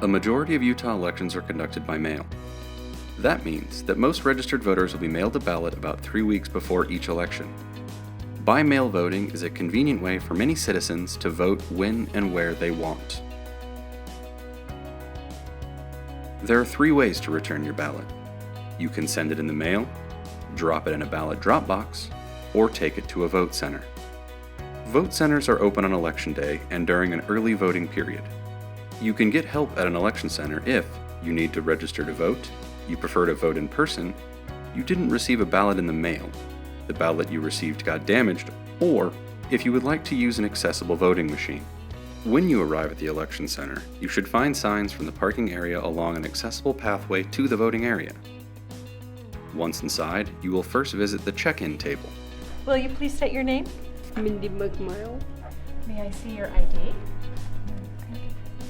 A majority of Utah elections are conducted by mail. That means that most registered voters will be mailed a ballot about 3 weeks before each election. By-mail voting is a convenient way for many citizens to vote when and where they want. There are 3 ways to return your ballot. You can send it in the mail, drop it in a ballot drop box, or take it to a vote center. Vote centers are open on election day and during an early voting period. You can get help at an election center if you need to register to vote, you prefer to vote in person, you didn't receive a ballot in the mail, the ballot you received got damaged, or if you would like to use an accessible voting machine. When you arrive at the election center, you should find signs from the parking area along an accessible pathway to the voting area. Once inside, you will first visit the check-in table. Will you please state your name? Mindy McMile. May I see your ID?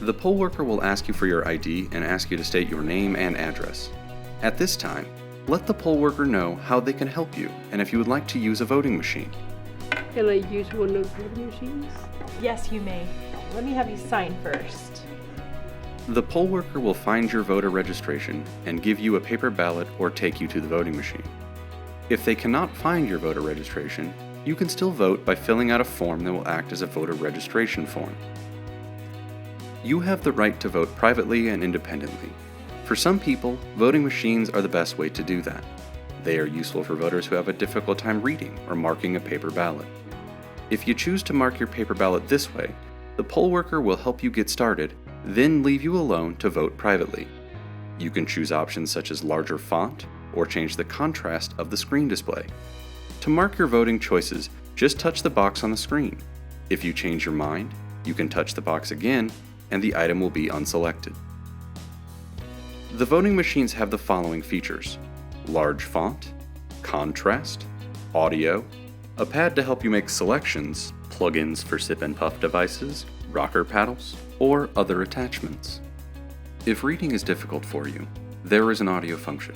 The poll worker will ask you for your ID and ask you to state your name and address. At this time, let the poll worker know how they can help you and if you would like to use a voting machine. Can I use one of the machines? Yes, you may. Let me have you sign first. The poll worker will find your voter registration and give you a paper ballot or take you to the voting machine. If they cannot find your voter registration, you can still vote by filling out a form that will act as a voter registration form. You have the right to vote privately and independently. For some people, voting machines are the best way to do that. They are useful for voters who have a difficult time reading or marking a paper ballot. If you choose to mark your paper ballot this way, the poll worker will help you get started, then leave you alone to vote privately. You can choose options such as larger font or change the contrast of the screen display. To mark your voting choices, just touch the box on the screen. If you change your mind, you can touch the box again and the item will be unselected. The voting machines have the following features: large font, contrast, audio, a pad to help you make selections, plugins for sip and puff devices, rocker paddles, or other attachments. If reading is difficult for you, there is an audio function.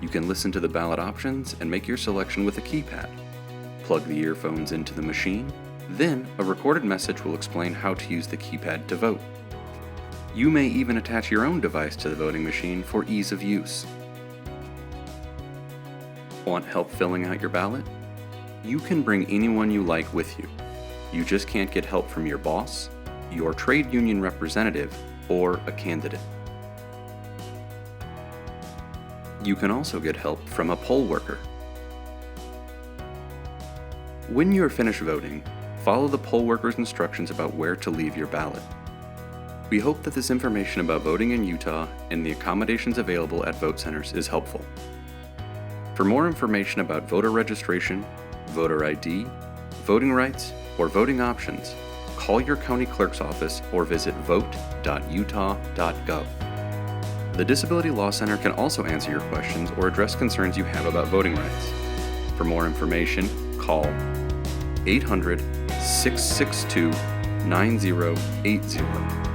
You can listen to the ballot options and make your selection with a keypad. Plug the earphones into the machine, then a recorded message will explain how to use the keypad to vote. You may even attach your own device to the voting machine for ease of use. Want help filling out your ballot? You can bring anyone you like with you. You just can't get help from your boss, your trade union representative, or a candidate. You can also get help from a poll worker. When you are finished voting, follow the poll worker's instructions about where to leave your ballot. We hope that this information about voting in Utah and the accommodations available at vote centers is helpful. For more information about voter registration, voter ID, voting rights, or voting options, call your county clerk's office or visit vote.utah.gov. The Disability Law Center can also answer your questions or address concerns you have about voting rights. For more information, call 800-662-9080